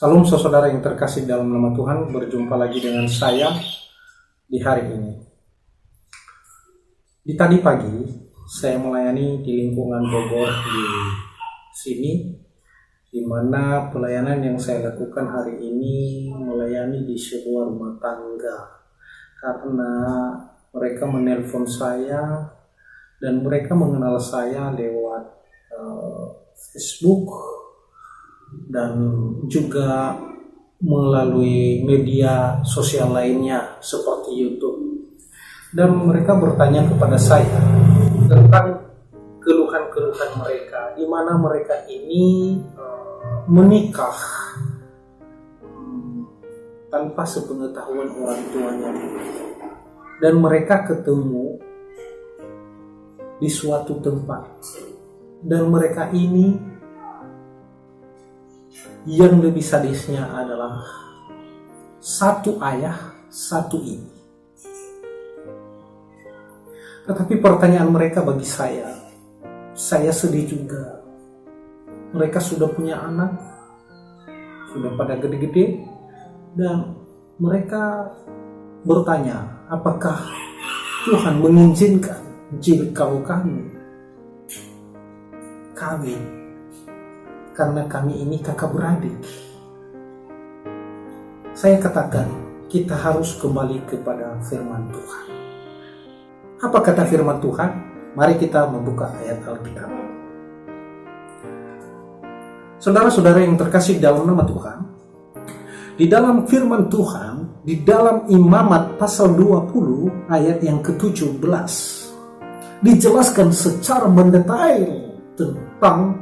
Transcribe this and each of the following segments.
Salam saudara yang terkasih dalam nama Tuhan, berjumpa lagi dengan saya di hari ini. Di tadi pagi, saya melayani di lingkungan Bogor di sini, di mana pelayanan yang saya lakukan hari ini melayani di sebuah rumah tangga. Karena mereka menelpon saya dan mereka mengenal saya lewat Facebook dan juga melalui media sosial lainnya seperti YouTube. Dan mereka bertanya kepada saya tentang keluhan-keluhan mereka, di mana mereka ini menikah tanpa sepengetahuan orang tuanya, dan mereka ketemu di suatu tempat, dan mereka ini yang lebih sadisnya adalah satu ayah, satu ibu. Tetapi pertanyaan mereka bagi saya sedih juga. Mereka sudah punya anak, sudah pada gede-gede, dan mereka bertanya, apakah Tuhan mengizinkan jika kami kawin? Karena kami ini kakak beradik. Saya katakan, kita harus kembali kepada firman Tuhan. Apa kata firman Tuhan? Mari kita membuka ayat Alkitab. Saudara-saudara yang terkasih dalam nama Tuhan, di dalam firman Tuhan, di dalam Imamat pasal 20 ayat yang ke-17, dijelaskan secara mendetail tentang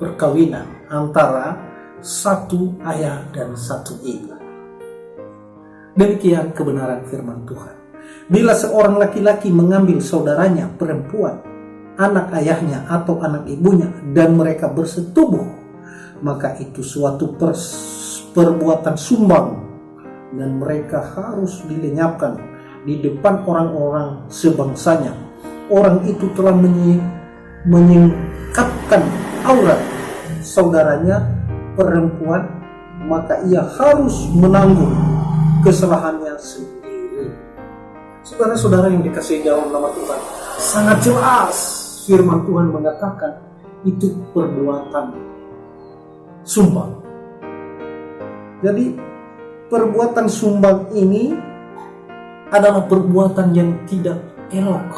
perkawinan antara satu ayah dan satu ibu. Demikian kebenaran firman Tuhan. Bila seorang laki-laki mengambil saudaranya perempuan, anak ayahnya atau anak ibunya, dan mereka bersetubuh, maka itu suatu perbuatan sumbang, dan mereka harus dilenyapkan di depan orang-orang sebangsanya. Orang itu telah menyingkapkan aurat saudaranya perempuan, maka ia harus menanggung kesalahannya sendiri. Saudara-saudara yang dikasihi dalam nama Tuhan, sangat jelas firman Tuhan mengatakan itu perbuatan sumbang. Jadi perbuatan sumbang ini adalah perbuatan yang tidak elok,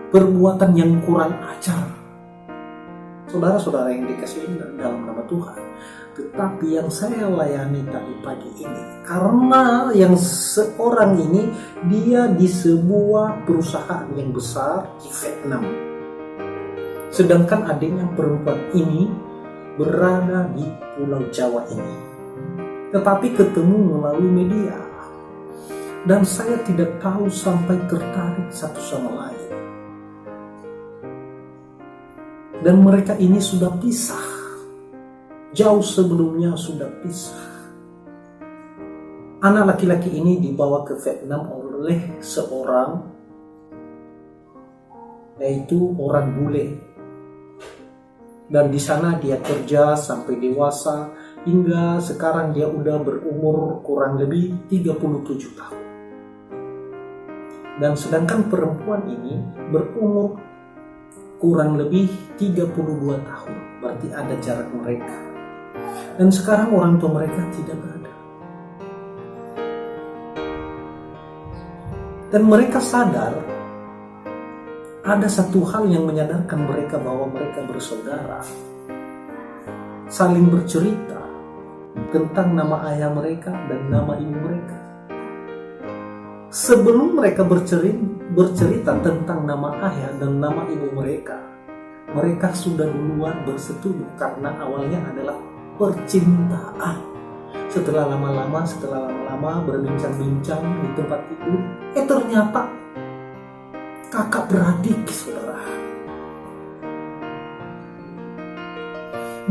perbuatan yang kurang ajar. Saudara-saudara yang dikasihi dalam nama Tuhan, tetapi yang saya layani tadi pagi ini, karena yang seorang ini dia di sebuah perusahaan yang besar di Vietnam, sedangkan adiknya perempuan ini berada di Pulau Jawa ini, tetapi ketemu melalui media, dan saya tidak tahu sampai tertarik satu sama lain. Dan mereka ini sudah pisah, jauh sebelumnya sudah pisah. Anak laki-laki ini dibawa ke Vietnam oleh seorang, yaitu orang bule. Dan di sana dia kerja sampai dewasa, hingga sekarang dia udah berumur kurang lebih 37 tahun. Dan sedangkan perempuan ini berumur kurang lebih 32 tahun, berarti ada jarak mereka. Dan sekarang orang tua mereka tidak ada. Dan mereka sadar ada satu hal yang menyadarkan mereka bahwa mereka bersaudara, saling bercerita tentang nama ayah mereka dan nama ibu mereka. Sebelum mereka bercerita tentang nama ayah dan nama ibu mereka, mereka sudah duluan bersetubuh karena awalnya adalah percintaan. Setelah lama-lama berbincang-bincang di tempat tidur, ternyata kakak beradik, saudara.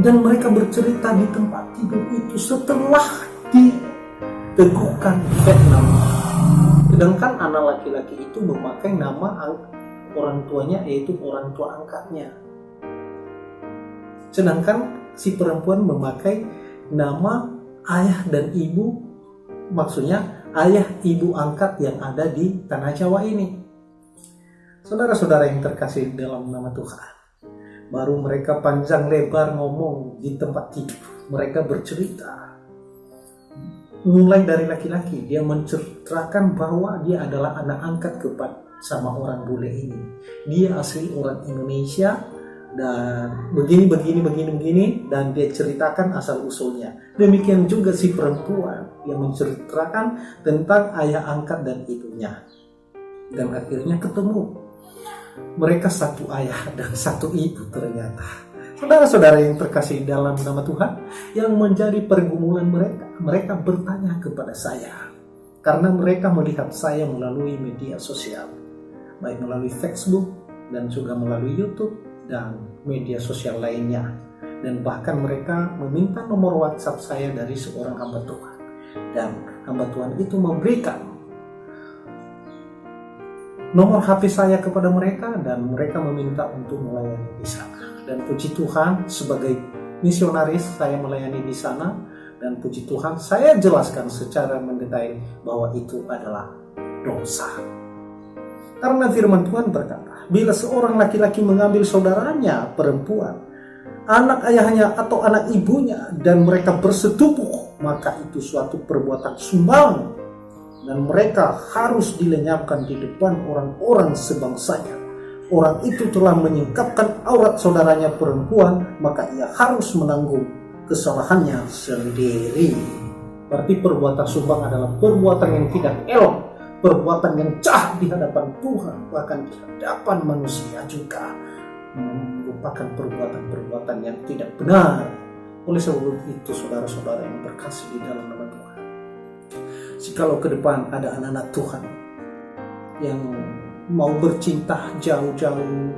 Dan mereka bercerita di tempat tidur itu setelah diteguhkan Vietnam. Sedangkan anak laki-laki itu memakai nama orang tuanya, yaitu orang tua angkatnya. Sedangkan si perempuan memakai nama ayah dan ibu, maksudnya ayah ibu angkat yang ada di tanah Jawa ini. Saudara-saudara yang terkasih dalam nama Tuhan, baru mereka panjang lebar ngomong di tempat tidur. Mereka bercerita. Mulai dari laki-laki, dia menceritakan bahwa dia adalah anak angkat kepada sama orang bule ini. Dia asli orang Indonesia dan begini, dan dia ceritakan asal usulnya. Demikian juga si perempuan yang menceritakan tentang ayah angkat dan ibunya. Dan akhirnya ketemu. Mereka satu ayah dan satu ibu ternyata. Saudara-saudara yang terkasih dalam nama Tuhan, yang menjadi pergumulan mereka bertanya kepada saya. Karena mereka melihat saya melalui media sosial. Baik melalui Facebook dan juga melalui YouTube dan media sosial lainnya. Dan bahkan mereka meminta nomor WhatsApp saya dari seorang hamba Tuhan. Dan hamba Tuhan itu memberikan nomor HP saya kepada mereka dan mereka meminta untuk melayani di sana. Dan puji Tuhan, sebagai misionaris saya melayani di sana, dan puji Tuhan saya jelaskan secara mendetail bahwa itu adalah dosa. Karena firman Tuhan berkata, bila seorang laki-laki mengambil saudaranya perempuan, anak ayahnya atau anak ibunya, dan mereka bersetubuh, maka itu suatu perbuatan sumbang, dan mereka harus dilenyapkan di depan orang-orang sebangsanya. Orang itu telah menyingkapkan aurat saudaranya perempuan, maka ia harus menanggung kesalahannya sendiri. Berarti perbuatan sumbang adalah perbuatan yang tidak elok, perbuatan yang jahat di hadapan Tuhan, bahkan di hadapan manusia juga merupakan perbuatan-perbuatan yang tidak benar. Oleh sebab itu, saudara-saudara yang berkasih di dalam nama Tuhan, jikalau ke depan ada anak-anak Tuhan yang mau bercinta jauh-jauh,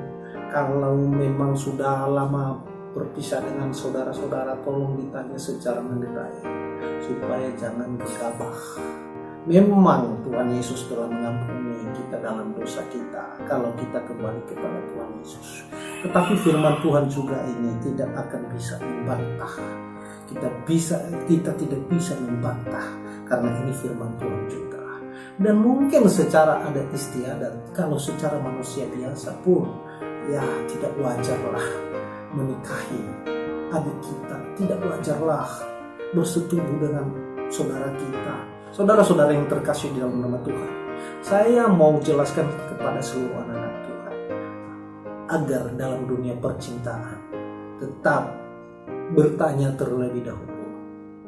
kalau memang sudah lama berpisah dengan saudara-saudara, tolong ditanya secara mendetail supaya jangan gegabah. Memang Tuhan Yesus telah mengampuni kita dalam dosa kita kalau kita kembali kepada Tuhan Yesus. Tetapi firman Tuhan juga ini tidak akan bisa membantah. Kita tidak bisa membantah karena ini firman Tuhan juga. Dan mungkin secara adat istiadat, kalau secara manusia biasa pun, ya tidak wajarlah menikahi adik kita, tidak wajarlah bersetubuh dengan saudara kita. Saudara-saudara yang terkasih di dalam nama Tuhan, saya mau jelaskan kepada seluruh anak-anak Tuhan, agar dalam dunia percintaan tetap bertanya terlebih dahulu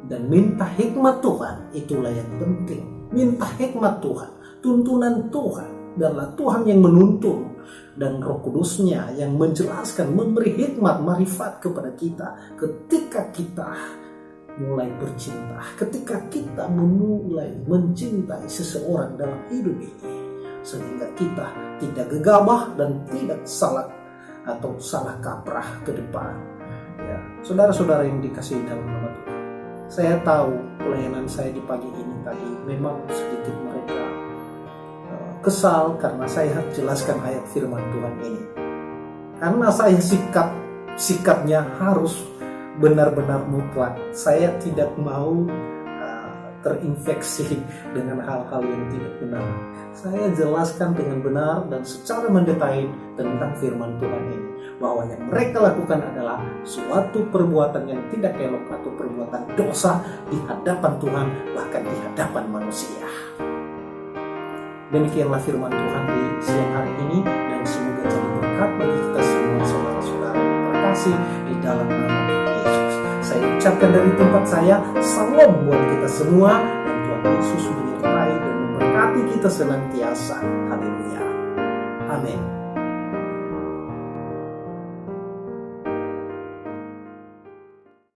dan minta hikmat Tuhan. Itulah yang penting. Minta hikmat Tuhan, tuntunan Tuhan, adalah Tuhan yang menuntun, dan Roh Kudusnya yang menjelaskan, memberi hikmat, marifat kepada kita ketika kita mulai bercinta, ketika kita memulai mencintai seseorang dalam hidup ini, sehingga kita tidak gegabah dan tidak salah atau salah kaprah ke depan. Ya, saudara-saudara yang dikasihi dalam nama Tuhan, saya tahu pelayanan saya di pagi ini tadi memang sedikit mereka kesal karena saya jelaskan ayat firman Tuhan ini. Karena saya sikapnya harus benar-benar mutlak. Saya tidak mau terinfeksi dengan hal-hal yang tidak benar. Saya jelaskan dengan benar dan secara mendetail tentang firman Tuhan ini, bahwa yang mereka lakukan adalah suatu perbuatan yang tidak elok atau perbuatan dosa di hadapan Tuhan, bahkan di hadapan manusia. Demikianlah firman Tuhan di siang hari ini, dan semoga jadi berkat bagi kita semua, saudara-saudara yang terkasih di dalam nama Tuhan Yesus. Saya ucapkan dari tempat saya, salam buat kita semua, dan Tuhan Yesus menyertai dan memberkati kita senantiasa. Haleluya. Amin.